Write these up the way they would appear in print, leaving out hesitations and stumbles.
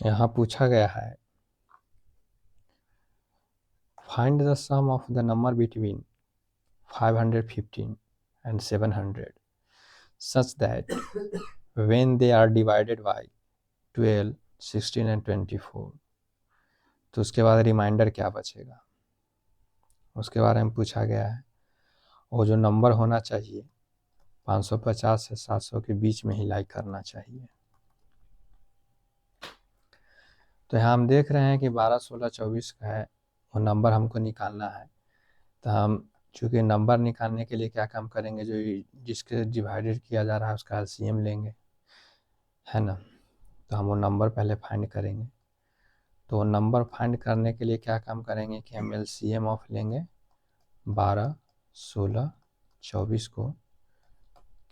यहाँ पूछा गया है find the sum of the number between 515 and 700 such that when they are divided by 12, 16 and 24 तो उसके बाद रिमाइंडर क्या बचेगा, उसके बारे में पूछा गया है। वो जो नंबर होना चाहिए 550 से 700 के बीच में ही लाई करना चाहिए। तो यहाँ हम देख रहे हैं कि 12, 16, 24 का है, वो नंबर हमको निकालना है। तो हम चूँकि नंबर निकालने के लिए क्या काम करेंगे, जो जिसके डिवाइडेड किया जा रहा है उसका एलसीएम लेंगे, है ना। तो हम वो नंबर पहले फाइंड करेंगे। तो नंबर फाइंड करने के लिए क्या काम करेंगे कि हम एलसीएम ऑफ लेंगे 12, 16, 24 को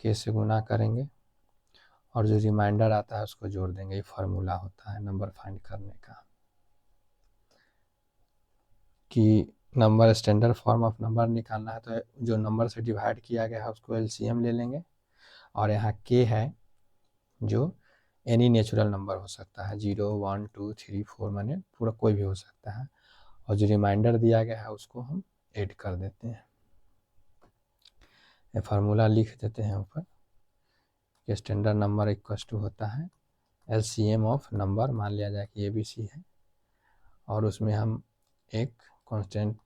के से गुना करेंगे और जो रिमाइंडर आता है उसको जोड़ देंगे। ये फार्मूला होता है नंबर फाइंड करने का, कि number standard form of number निकालना है तो जो नंबर से डिवाइड किया गया है उसको एलसीएम ले लेंगे। और यहाँ के है जो एनी नेचुरल नंबर हो सकता है, 0, 1, 2, 3, 4 माने पूरा कोई भी हो सकता है। और जो रिमाइंडर दिया गया है उसको हम ऐड कर देते हैं। ये फार्मूला लिख देते हैं ऊपर कि स्टैंडर्ड नंबर इक्वल टू होता है एलसीएम ऑफ नंबर, मान लिया जाए कि ABC है, और उसमें हम एक कांस्टेंट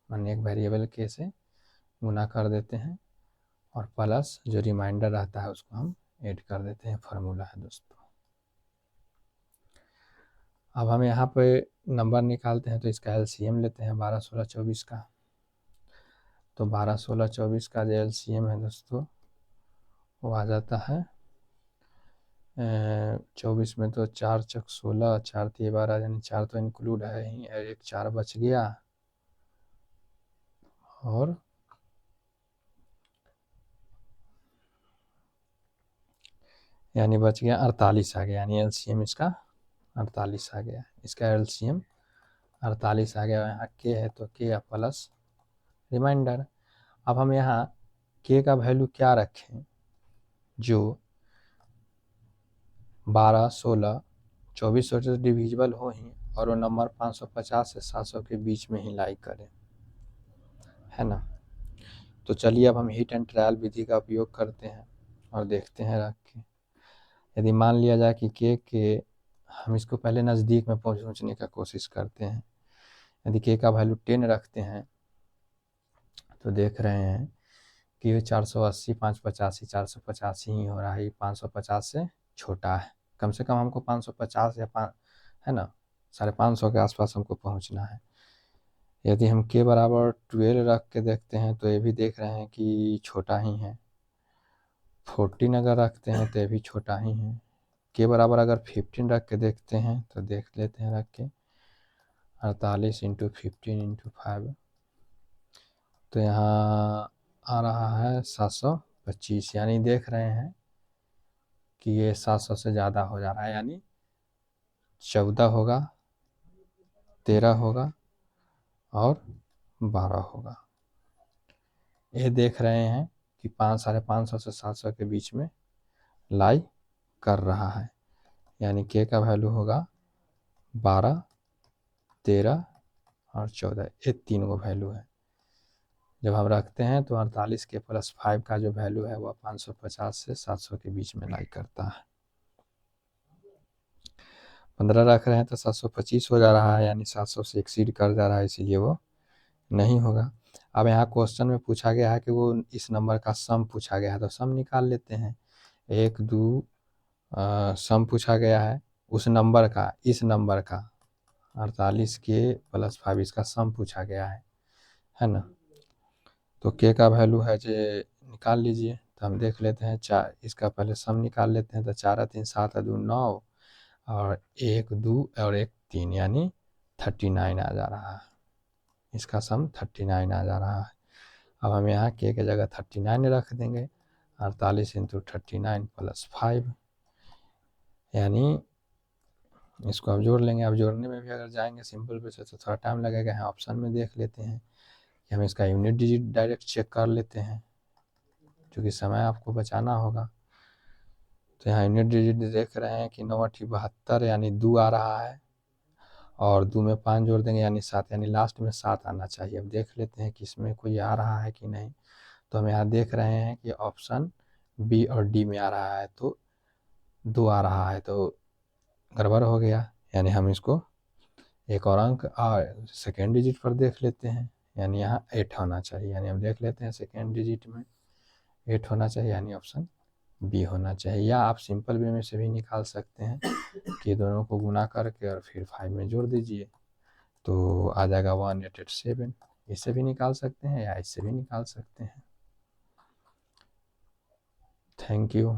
माने एक वेरिएबल के से गुना कर देते हैं और प्लस जो रिमाइंडर रहता है उसको हम ऐड कर देते हैं। फार्मूला है दोस्तों। अब हम यहाँ पे नंबर निकालते हैं तो इसका एलसीएम लेते हैं 12, 16, 24 का। तो 12, 16, 24 का जो एलसीएम है दोस्तों वो आ जाता है 24 में तो 4 चक 16, 4 तिये 12, यानी 4 तो इंक्लूड है ही, एक 4 बच गया और यानी बच गया 48 आ गया, यानी एलसीएम इसका 48 आ गया। इसका एलसीएम 48 आ गया। यहाँ के है तो के प्लस रिमाइंडर। अब हम यहाँ के का वैल्यू क्या रखें, जो 12, 16, 24 से डिविजिबल हो ही और वो नंबर 550 से 700 के बीच में ही लाई करें, है ना। तो चलिए अब हम हिट एंड ट्रायल विधि का उपयोग करते हैं और देखते हैं रख के। यदि मान लिया जाए कि के हम इसको पहले नज़दीक में पहुँचने का कोशिश करते हैं। यदि के का वैल्यू 10 रखते हैं तो देख रहे हैं कि ये 480, 585, 485 ही हो रहा है। 550 से छोटा है, कम से कम हमको 550 या 5, है ना, 550 के आसपास हमको पहुंचना है। यदि हम के बराबर 12 रख के देखते हैं तो ये भी देख रहे हैं कि छोटा ही है। 14 अगर रखते हैं तो ये भी छोटा ही है। के बराबर अगर 15 रख के देखते हैं तो देख लेते हैं रख के 48 × 15 × 5, तो यहाँ आ रहा है 725। यानी देख रहे हैं कि ये 700 से ज़्यादा हो जा रहा है, यानी 14 होगा, 13 होगा और 12 होगा। ये देख रहे हैं कि 550 से 700 के बीच में लाई कर रहा है। यानी के का वैल्यू होगा 12, 13 और 14, ये 3 को वैल्यू है। जब हम रखते हैं तो 48 के प्लस 5 का जो वैल्यू है वह 550 से 700 के बीच में लाई करता है। 15 रख रहे हैं तो 725 हो जा रहा है, यानी 700 से एक्सीड कर जा रहा है, इसीलिए वो नहीं होगा। अब यहाँ क्वेश्चन में पूछा गया है कि वो इस नंबर का सम पूछा गया है, तो सम निकाल लेते हैं। 1, 2 सम पूछा गया है उस नंबर का, इस नंबर का 48 के प्लस 5 इसका सम पूछा गया है ना। तो के का वैल्यू है जो निकाल लीजिए। तो हम देख लेते हैं 4, इसका पहले सम निकाल लेते हैं। तो 4 3 7 2 9 और 1 2 और 1 3, यानी 39 आ जा रहा है। इसका सम 39 आ जा रहा है। अब हम यहाँ के जगह 39 रख देंगे। 48 × 39 प्लस 5, यानी इसको अब जोड़ लेंगे। अब जोड़ने में भी अगर जाएंगे सिंपल पे से तो थोड़ा टाइम लगेगा। यहाँ ऑप्शन में देख लेते हैं कि हम इसका यूनिट डिजिट डायरेक्ट चेक कर लेते हैं, क्योंकि समय आपको बचाना होगा। तो यहाँ यूनिट डिजिट देख रहे हैं कि 9 8 72 यानी 2 आ रहा है, और 2 में 5 जोड़ देंगे यानी 7, यानी लास्ट में 7 आना चाहिए। अब देख लेते हैं कि इसमें कोई आ रहा है कि नहीं। तो हम यहाँ देख रहे हैं कि ऑप्शन बी और डी में आ रहा है, तो 2 आ रहा है, तो गड़बड़ हो गया। यानी हम इसको एक और अंक सेकेंड डिजिट पर देख लेते हैं, यानी यहाँ 8 होना चाहिए। यानी हम देख लेते हैं सेकेंड डिजिट में 8 होना चाहिए, यानी ऑप्शन बी होना चाहिए। या आप सिंपल वे में से भी निकाल सकते हैं कि दोनों को गुना करके और फिर 5 में जोड़ दीजिए, तो आ जाएगा 1887। इससे भी निकाल सकते हैं या इससे भी निकाल सकते हैं। Thank you.